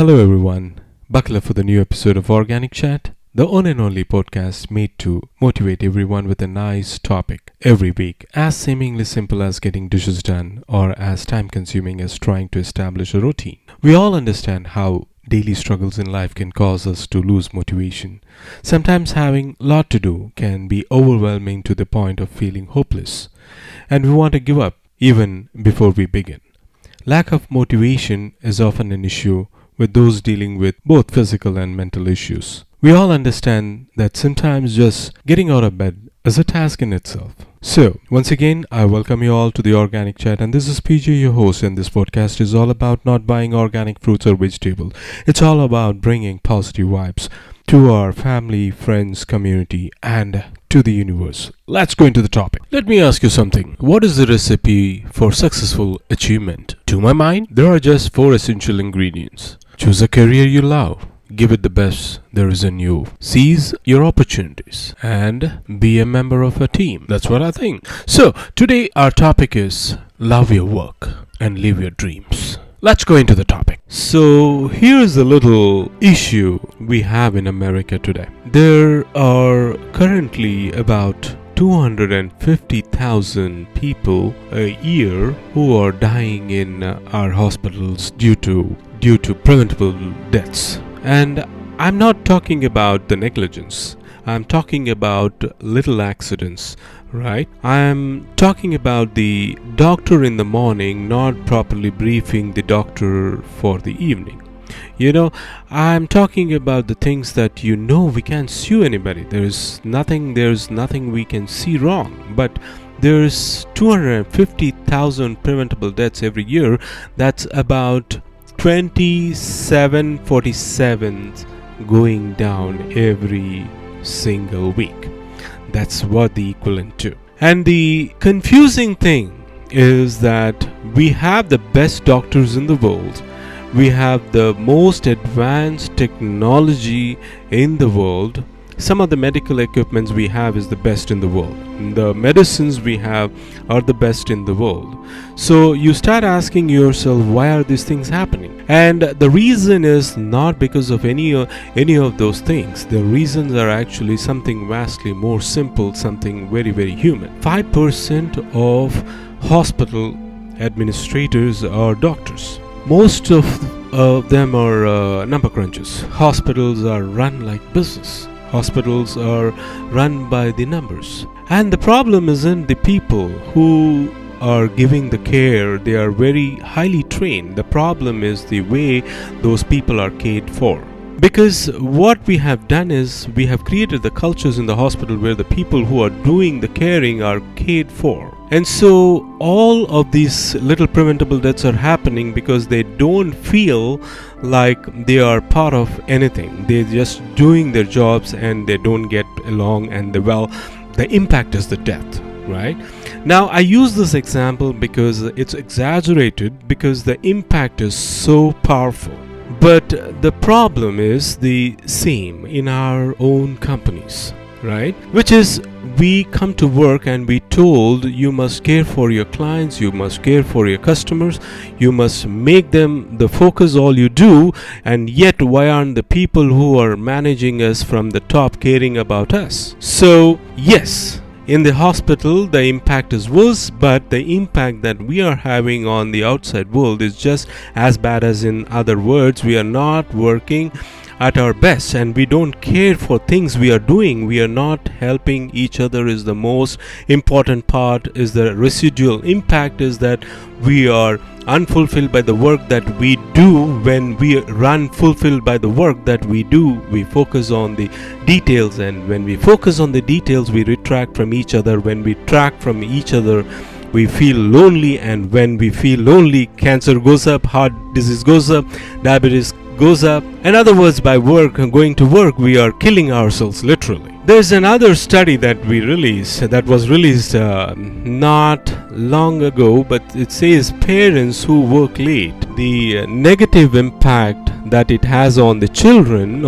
Hello everyone, buckle up for the new episode of Organic Chat, the one and only podcast made to motivate everyone with a nice topic every week, as seemingly simple as getting dishes done or as time consuming as trying to establish a routine. We all understand how daily struggles in life can cause us to lose motivation. Sometimes having a lot to do can be overwhelming to the point of feeling hopeless, and we want to give up even before we begin. Lack of motivation is often an issue with those dealing with both physical and mental issues. We all understand that sometimes just getting out of bed is a task in itself. So, once again, I welcome you all to the Organic Chat, and this is PJ, your host, and this podcast is all about not buying organic fruits or vegetables. It's all about bringing positive vibes to our family, friends, community, and to the universe. Let's go into the topic. Let me ask you something. What is the recipe for successful achievement? To my mind, there are just 4 essential ingredients. Choose a career you love. Give it the best there is in you. Seize your opportunities and be a member of a team. That's what I think. So, today our topic is love your work and live your dreams. Let's go into the topic. So, here's a little issue we have in America today. There are currently about 250,000 people a year who are dying in our hospitals due to preventable deaths. And I'm not talking about the negligence. I'm talking about little accidents, right? I'm talking about the doctor in the morning not properly briefing the doctor for the evening. I'm talking about the things that we can't sue anybody. There's nothing we can see wrong. But there's 250,000 preventable deaths every year. That's about 2747 going down every single week. That's what the equivalent to. And the confusing thing is that we have the best doctors in the world. We have the most advanced technology in the world. Some of the medical equipments we have is the best in the world. The medicines we have are the best in the world. So you start asking yourself, why are these things happening? And the reason is not because of any of those things. The reasons are actually something vastly more simple, something very, very human. 5% of hospital administrators are doctors. Most of them are number crunchers. Hospitals are run like business. Hospitals are run by the numbers. And the problem isn't the people who are giving the care. They are very highly trained. The problem is the way those people are cared for. Because what we have done is we have created the cultures in the hospital where the people who are doing the caring are cared for. And so all of these little preventable deaths are happening because they don't feel like they are part of anything. They're just doing their jobs and they don't get along, and the impact is the death, right? Now I use this example because it's exaggerated, because the impact is so powerful. But the problem is the same in our own companies, right? Which is, we come to work and we told you must care for your clients, you must care for your customers, you must make them the focus all you do, and yet why aren't the people who are managing us from the top caring about us? So yes, in the hospital the impact is worse, but the impact that we are having on the outside world is just as bad. As in other words, we are not working at our best and we don't care for things we are doing. We are not helping each other is the most important part. Is the residual impact is that we are unfulfilled by the work that we do. When we run fulfilled by the work that we do, we focus on the details, and when we focus on the details, we retract from each other. When we track from each other, we feel lonely, and when we feel lonely, cancer goes up, heart disease goes up, diabetes goes up. In other words, by going to work, we are killing ourselves literally. There's another study that was released not long ago, but it says parents who work late, the negative impact that it has on their children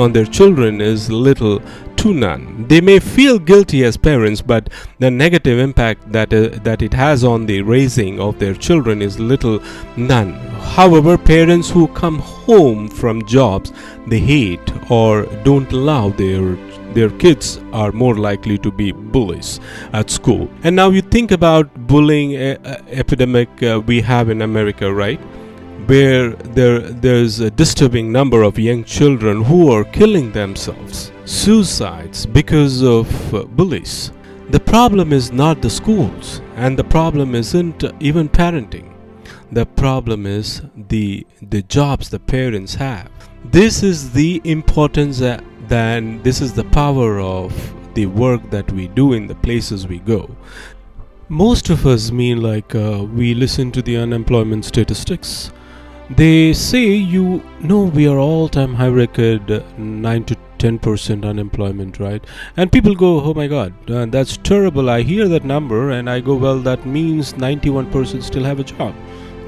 is little to none. They may feel guilty as parents, but the negative impact that it has on the raising of their children is little none. However, parents who come home from jobs they hate or don't allow their kids are more likely to be bullies at school. And now you think about bullying epidemic we have in America, right? Where there's a disturbing number of young children who are killing themselves, suicides because of bullies. The problem is not the schools, and the problem isn't even parenting. The problem is the jobs the parents have. This is the importance then this is the power of the work that we do in the places we go. Most of us mean like we listen to the unemployment statistics. They say we are all-time high record 9 to 10% unemployment, right? And people go, oh my god, that's terrible. I hear that number and I go, well, that means 91% still have a job,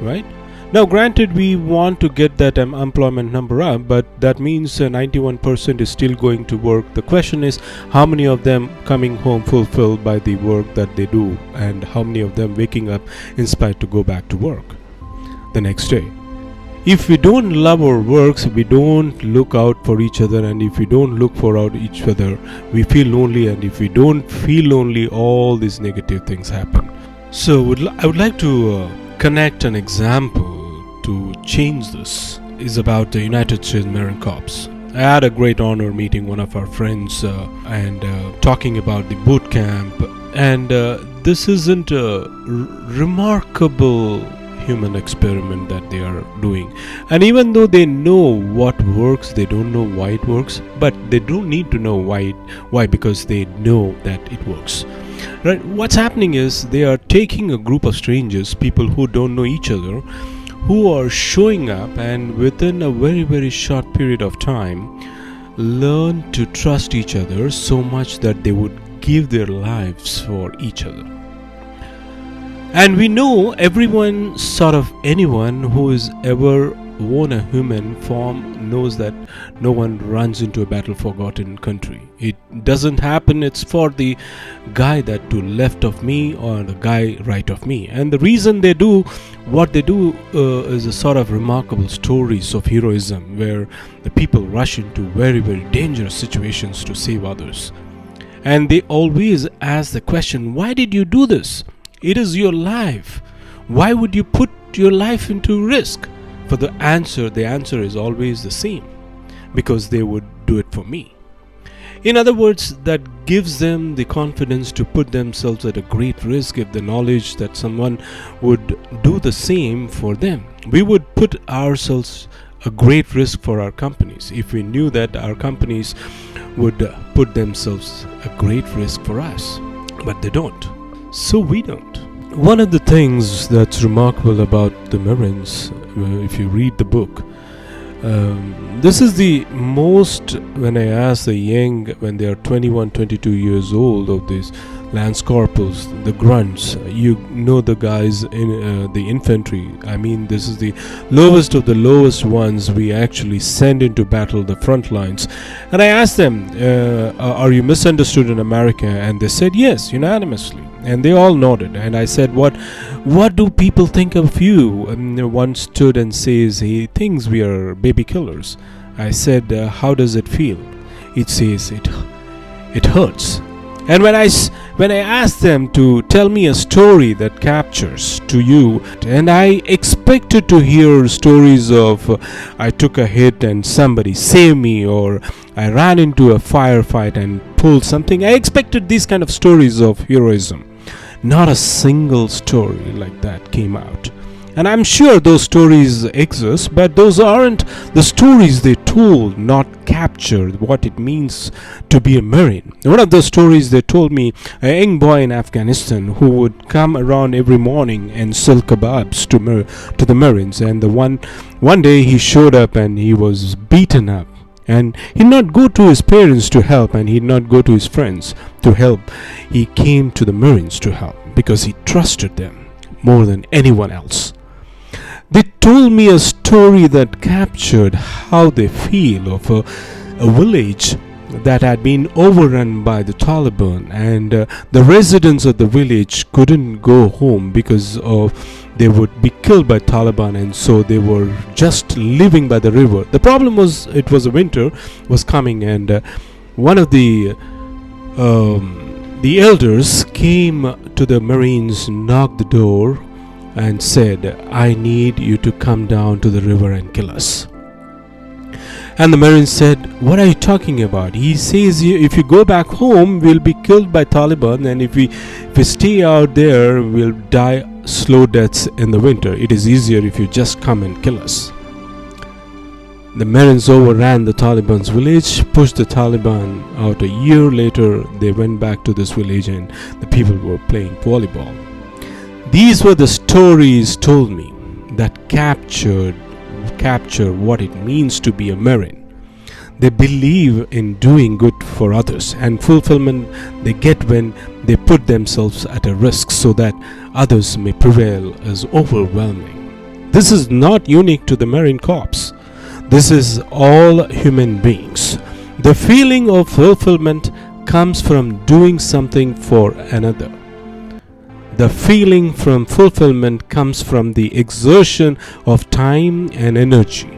right? Now granted, we want to get that employment number up, but that means 91% is still going to work. The question is, how many of them coming home fulfilled by the work that they do, and how many of them waking up inspired to go back to work the next day? If we don't love our works, we don't look out for each other, and if we don't look for out each other, we feel lonely, and if we don't feel lonely, all these negative things happen. So I would like to connect an example to change this. Is about the United States Marine Corps. I had a great honor meeting one of our friends and talking about the boot camp, and this isn't a remarkable human experiment that they are doing. And even though they know what works, they don't know why it works, but they don't need to know why because they know that it works. Right? What's happening is they are taking a group of strangers, people who don't know each other, who are showing up, and within a very, very short period of time learn to trust each other so much that they would give their lives for each other. And we know anyone who has ever worn a human form knows that no one runs into a battle forgotten country. It doesn't happen. It's for the guy that to left of me or the guy right of me. And the reason they do what they do is a sort of remarkable stories of heroism where the people rush into very, very dangerous situations to save others. And they always ask the question, why did you do this? It is your life. Why would you put your life into risk? For the answer is always the same. Because they would do it for me. In other words, that gives them the confidence to put themselves at a great risk if the knowledge that someone would do the same for them. We would put ourselves a great risk for our companies if we knew that our companies would put themselves a great risk for us. But they don't. So we don't. One of the things that's remarkable about the Marines, if you read the book, this is the most, when I ask the young, when they are 21, 22 years old, of these Lance Corporals, the grunts, you know, the guys in the infantry. I mean, this is the lowest of the lowest ones we actually send into battle, the front lines. And I asked them, are you misunderstood in America? And they said yes, unanimously. And they all nodded. And I said, what do people think of you? And one stood and says he thinks we are baby killers. I said, how does it feel? It says it hurts. And when I asked them to tell me a story that captures to you, and I expected to hear stories of I took a hit and somebody saved me, or I ran into a firefight and pulled something. I expected these kind of stories of heroism. Not a single story like that came out. And I'm sure those stories exist, but those aren't the stories they told, not captured what it means to be a Marine. One of those stories they told me, a young boy in Afghanistan who would come around every morning and sell kebabs to the Marines. And one day he showed up and he was beaten up. And he'd not go to his parents to help, and he'd not go to his friends to help. He came to the Marines to help because he trusted them more than anyone else. They told me a story that captured how they feel of a village that had been overrun by the Taliban, and the residents of the village couldn't go home because of they would be killed by Taliban, and so they were just living by the river. The problem was it was a winter was coming, and one of the elders came to the Marines, knocked the door, and said, "I need you to come down to the river and kill us." And the Marines said, "What are you talking about? He says if you go back home, we'll be killed by Taliban, and if we stay out there, we'll die slow deaths in the winter. It is easier if you just come and kill us." The Marines overran the Taliban's village, pushed the Taliban out. A year later, they went back to this village and the people were playing volleyball. These were the stories told me that capture what it means to be a Marine. They believe in doing good for others, and fulfillment they get when they put themselves at a risk so that others may prevail is overwhelming. This is not unique to the Marine Corps. This is all human beings. The feeling of fulfillment comes from doing something for another. The feeling from fulfillment comes from the exertion of time and energy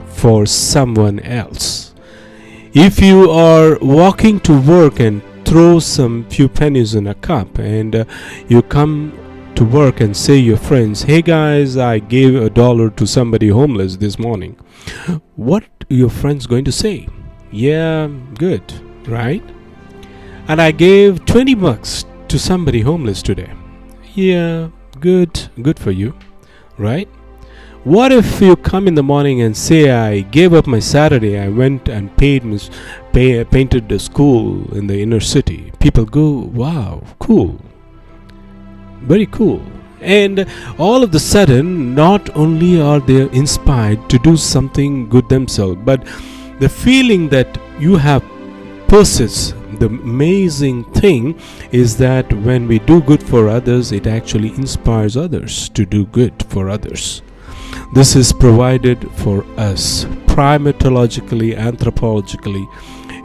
for someone else. If you are walking to work and throw some few pennies in a cup, and you come to work and say to your friends, "Hey guys, I gave $1 to somebody homeless this morning," what are your friends going to say? "Yeah, good, right? And I gave $20 to somebody homeless today." "Yeah, good for you, right?" What if you come in the morning and say, "I gave up my Saturday, I went and painted the school in the inner city"? People go, "Wow, cool, very cool." And all of a sudden, not only are they inspired to do something good themselves, but the feeling that you have persists. The amazing thing is that when we do good for others, it actually inspires others to do good for others. This is provided for us primatologically, anthropologically.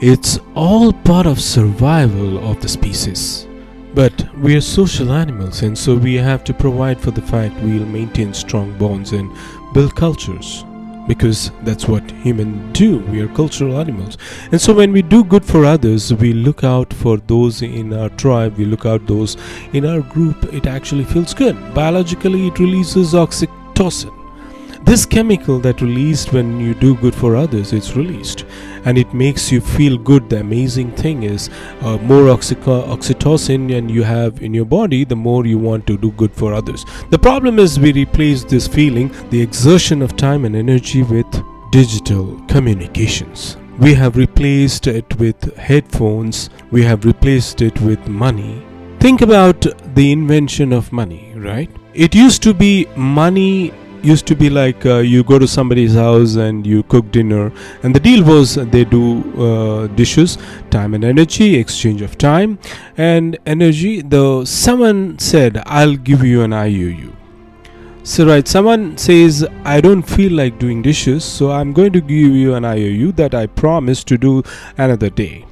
It's all part of survival of the species. But we are social animals, and so we have to provide for the fact we'll maintain strong bonds and build cultures, because that's what humans do. We are cultural animals. And so when we do good for others, we look out for those in our tribe, we look out those in our group. It actually feels good. Biologically, it releases oxytocin. This chemical that released when you do good for others, it's released and it makes you feel good. The amazing thing is more oxytocin and you have in your body, the more you want to do good for others. The problem is we replace this feeling, the exertion of time and energy, with digital communications. We have replaced it with headphones. We have replaced it with money. Think about the invention of money, right? It used to be money. Used to be like you go to somebody's house and you cook dinner, and the deal was they do dishes, time and energy, exchange of time and energy. Though someone said, "I'll give you an IOU." So right, someone says, "I don't feel like doing dishes, so I'm going to give you an IOU that I promise to do another day."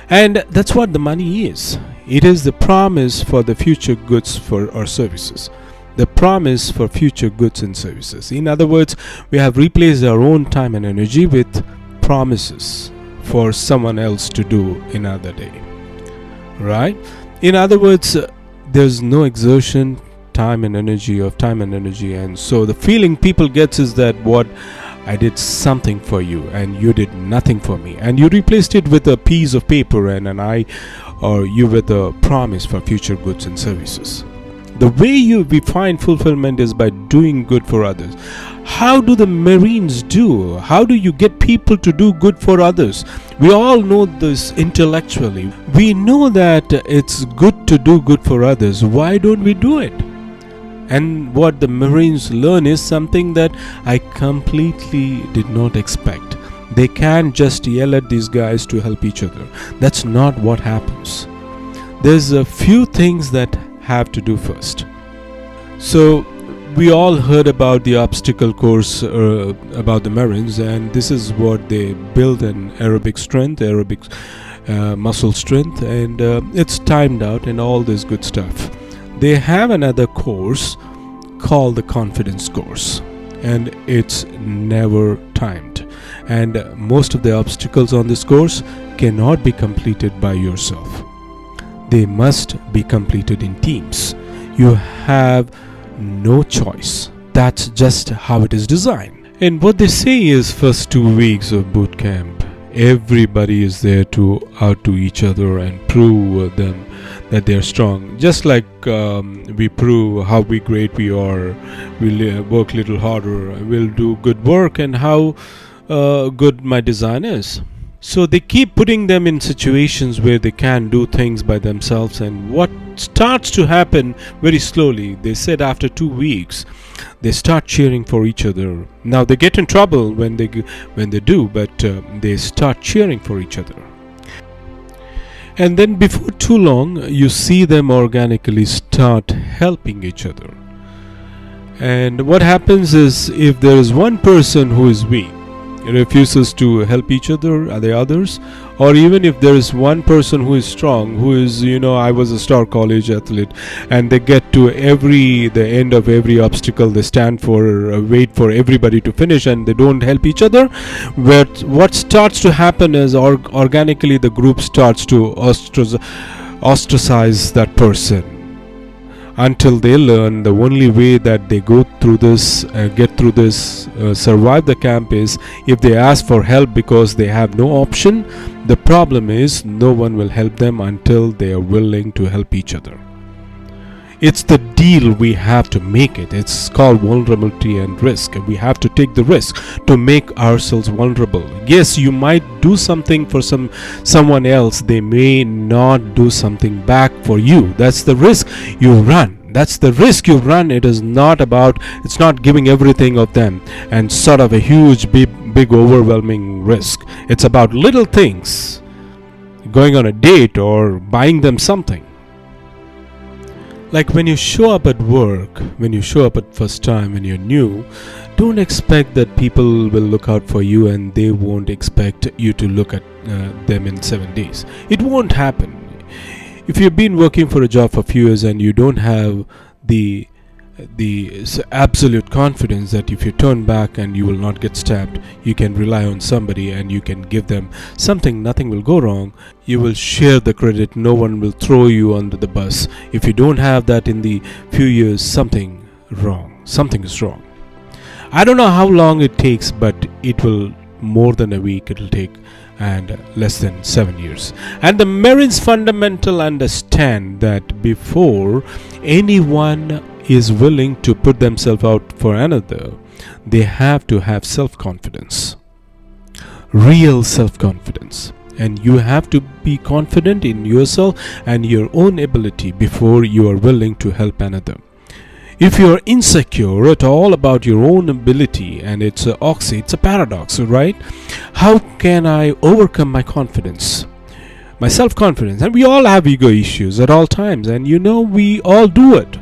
And that's what the money is. It is the promise for the future goods for our services. The promise for future goods and services. In other words, we have replaced our own time and energy with promises for someone else to do another day. Right? In other words, there's no exertion, time and energy, and so the feeling people gets is that what I did something for you and you did nothing for me, and you replaced it with a piece of paper and an eye, or you with a promise for future goods and services. The way we find fulfillment is by doing good for others. How do the Marines do? How do you get people to do good for others? We all know this intellectually. We know that it's good to do good for others. Why don't we do it? And what the Marines learn is something that I completely did not expect. They can't just yell at these guys to help each other. That's not what happens. There's a few things that have to do first. So we all heard about the obstacle course about the Marines, and this is what they build: an aerobic strength, aerobic muscle strength, and it's timed out and all this good stuff. They have another course called the confidence course, and it's never timed, and most of the obstacles on this course cannot be completed by yourself. They must be completed in teams. You have no choice. That's just how it is designed. And what they say is, first 2 weeks of boot camp, everybody is there to outdo each other and prove them that they are strong. Just like we prove how great we are, we'll work a little harder, we'll do good work, and how good my design is. So they keep putting them in situations where they can do things by themselves, and what starts to happen very slowly, they said after 2 weeks, they start cheering for each other. Now they get in trouble when they do, but they start cheering for each other. And then before too long, you see them organically start helping each other. And what happens is, if there is one person who is weak, refuses to help each other, the others, or even if there is one person who is strong, who is, I was a star college athlete, and they get to the end of every obstacle, they stand for wait for everybody to finish, and they don't help each other. What starts to happen is, organically the group starts to ostracize that person, until they learn the only way that they get through this, survive the camp, is if they ask for help, because they have no option. The problem is, no one will help them until they are willing to help each other. It's the deal we have to make it. It's called vulnerability and risk. We have to take the risk to make ourselves vulnerable. Yes, you might do something for someone else. They may not do something back for you. That's the risk you run. That's the risk you run. It's not giving everything of them and sort of a huge, big overwhelming risk. It's about little things, going on a date or buying them something. Like when you show up at work, when you show up at first time, when you're new, don't expect that people will look out for you and they won't expect you to look at them in 7 days. It won't happen. If you've been working for a job for a few years and you don't have the absolute confidence that if you turn back and you will not get stabbed, you can rely on somebody and you can give them something, nothing will go wrong, you will share the credit, no one will throw you under the bus. If you don't have that in the few years, something is wrong. I don't know how long it takes, but it will more than a week it will take, and less than 7 years. And the Marines fundamental understand that before anyone is willing to put themselves out for another, they have to have self-confidence, real self-confidence, and you have to be confident in yourself and your own ability before you are willing to help another. If you are insecure at all about your own ability, and it's a paradox, right? How can I overcome my confidence, my self-confidence? And we all have ego issues at all times, and we all do it.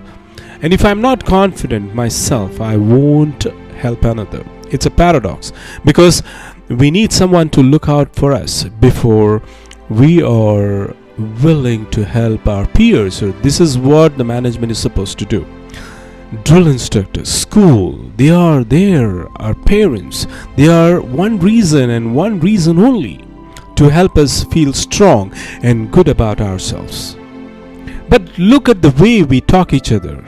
And if I'm not confident myself, I won't help another. It's a paradox, because we need someone to look out for us before we are willing to help our peers. So this is what the management is supposed to do. Drill instructors, school, they are there, our parents, they are one reason and one reason only, to help us feel strong and good about ourselves. But look at the way we talk each other.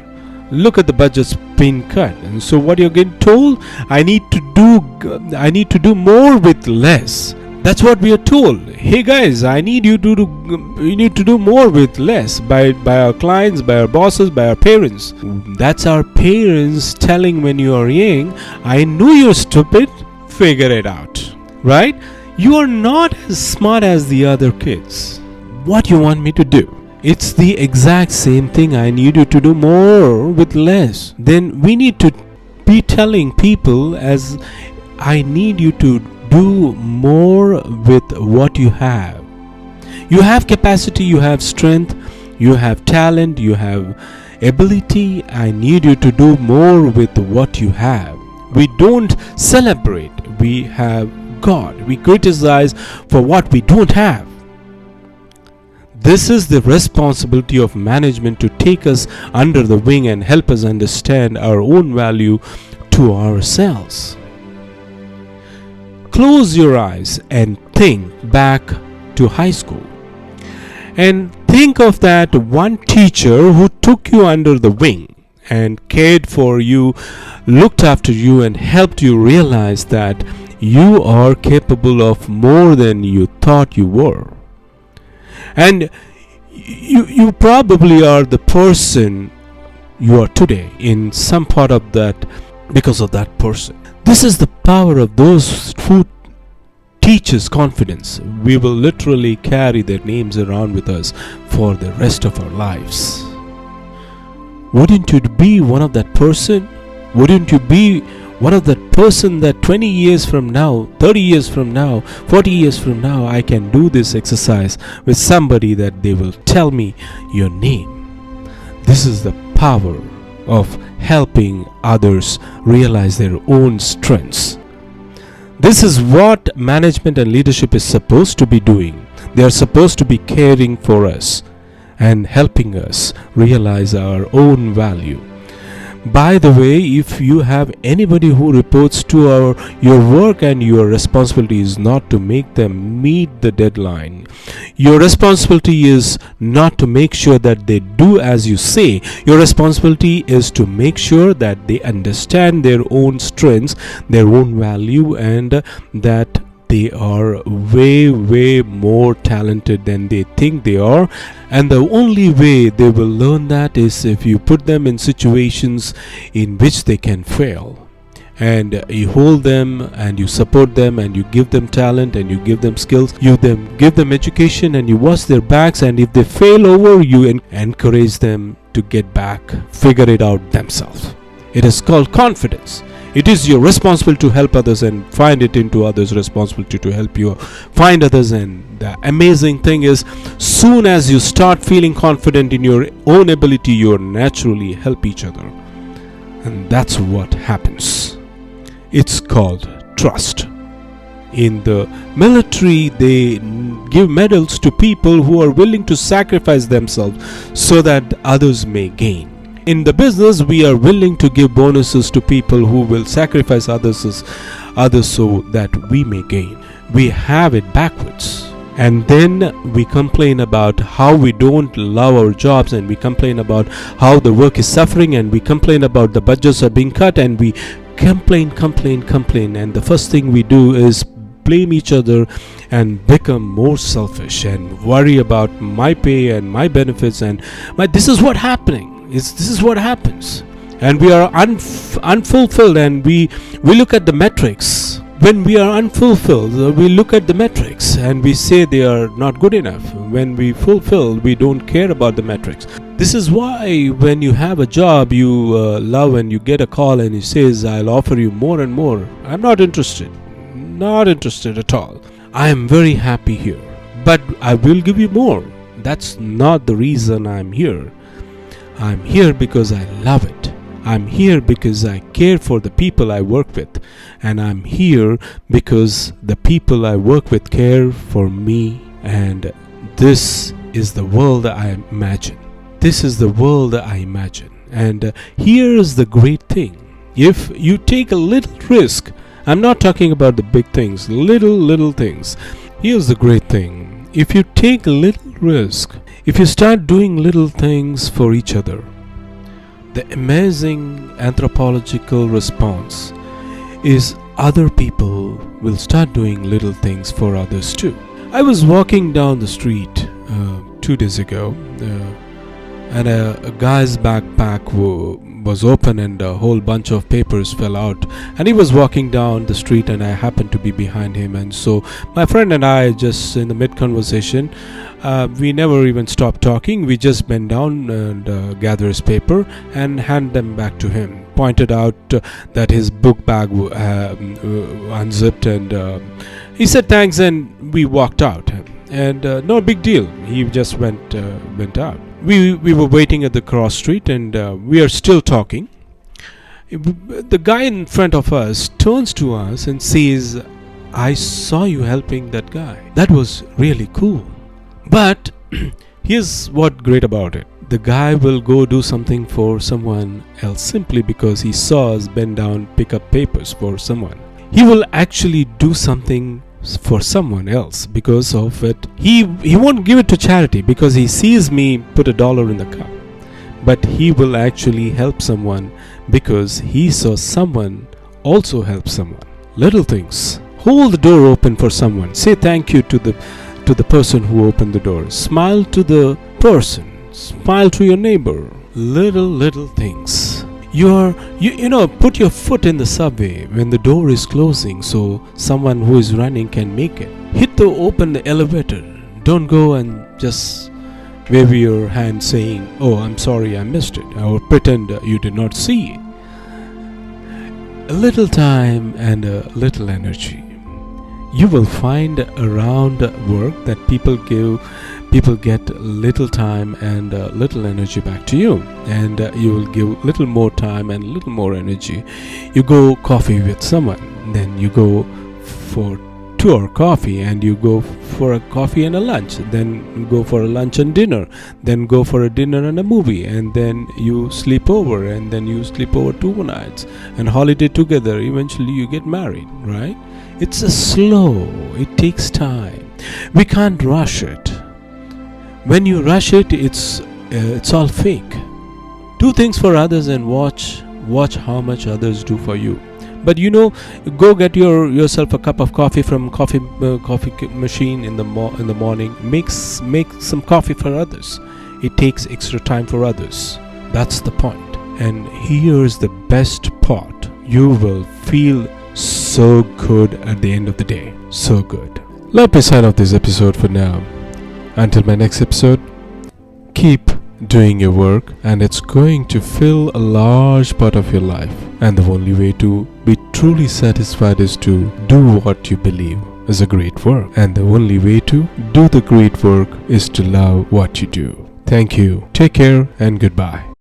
Look at the budget's been cut, and so what you're getting told, I need to do more with less. That's what we are told. Hey guys, I need you to do more with less, by our clients, by our bosses, by our parents. That's our parents telling when you are young, I know you're stupid, figure it out. Right? You are not as smart as the other kids. What you want me to do? It's the exact same thing. I need you to do more with less. Then we need to be telling people, as I need you to do more with what you have. You have capacity, you have strength, you have talent, you have ability. I need you to do more with what you have. We don't celebrate. We have God. We criticize for what we don't have. This is the responsibility of management, to take us under the wing and help us understand our own value to ourselves. Close your eyes and think back to high school. And think of that one teacher who took you under the wing and cared for you, looked after you, and helped you realize that you are capable of more than you thought you were. And you probably are the person you are today in some part of that because of that person. This is the power of those who teach us confidence. We will literally carry their names around with us for the rest of our lives. Wouldn't you be one of that person? Wouldn't you be one of that person that 20 years from now, 30 years from now, 40 years from now, I can do this exercise with somebody that they will tell me your name? This is the power of helping others realize their own strengths. This is what management and leadership is supposed to be doing. They are supposed to be caring for us and helping us realize our own value. By the way, if you have anybody who reports to your work and your responsibility is not to make them meet the deadline, your responsibility is not to make sure that they do as you say. Your responsibility is to make sure that they understand their own strengths, their own value, and that they are way more talented than they think they are. And the only way they will learn that is if you put them in situations in which they can fail, and you hold them and you support them and you give them talent and you give them skills, you give them education, and you watch their backs, and if they fail over, you encourage them to get back, figure it out themselves. It is called confidence. It is your responsibility to help others and find it into others' responsibility to help you find others. And the amazing thing is, soon as you start feeling confident in your own ability, you naturally help each other. And that's what happens. It's called trust. In the military, they give medals to people who are willing to sacrifice themselves so that others may gain. In the business, we are willing to give bonuses to people who will sacrifice others so that we may gain. We have it backwards. And then we complain about how we don't love our jobs, and we complain about how the work is suffering, and we complain about the budgets are being cut, and we complain. And the first thing we do is blame each other and become more selfish and worry about my pay and my benefits and this is what happening. This is what happens, and we are unfulfilled, and we look at the metrics. When we are unfulfilled, we look at the metrics and we say they are not good enough. When we fulfill, we don't care about the metrics. This is why when you have a job you love and you get a call and he says, I'll offer you more and more, I'm not interested at all. I am very happy here, but I will give you more. That's not the reason I'm here. I'm here because I love it. I'm here because I care for the people I work with. And I'm here because the people I work with care for me. And this is the world I imagine. And here's the great thing. If you take a little risk, I'm not talking about the big things, little things. Here's the great thing. If you take a little risk, if you start doing little things for each other, the amazing anthropological response is other people will start doing little things for others too. I was walking down the street 2 days ago, and a guy's backpack was open and a whole bunch of papers fell out, and he was walking down the street and I happened to be behind him, and so my friend and I, just in the mid conversation, we never even stopped talking. We just bent down and gathered his paper and hand them back to him, pointed out that his book bag unzipped, and he said thanks, and we walked out, and no big deal. He just went out. we were waiting at the cross street, and we are still talking. The guy in front of us turns to us and says, "I saw you helping that guy. That was really cool." But here's what great about it. The guy will go do something for someone else simply because he saw us bend down, pick up papers for someone. He will actually do something for someone else because of it. He won't give it to charity because he sees me put $1 in the cup. But he will actually help someone because he saw someone also help someone. Little things. Hold the door open for someone. Say thank you to the person who opened the door. Smile to the person. Smile to your neighbor. Little things. You know, put your foot in the subway when the door is closing so someone who is running can make it. Open the elevator. Don't go and just wave your hand saying, "Oh, I'm sorry, I missed it," or pretend you did not see it. A little time and a little energy. You will find around work that people get little time and little energy back to you, and you will give little more time and little more energy. You go coffee with someone, then you go for 2-hour coffee, and you go for a coffee and a lunch, then go for a lunch and dinner, then go for a dinner and a movie, and then you sleep over, and then you sleep over 2 nights and holiday together. Eventually you get married, right? It's a slow, it takes time. We can't rush it. When you rush it, it's all fake. Do things for others and watch how much others do for you. But go get yourself a cup of coffee from coffee machine in the morning. Make some coffee for others. It takes extra time for others. That's the point. And here's the best part. You will feel so good at the end of the day. So good. Let me sign off this episode for now. Until my next episode, keep doing your work, and it's going to fill a large part of your life. And the only way to be truly satisfied is to do what you believe is a great work. And the only way to do the great work is to love what you do. Thank you. Take care and goodbye.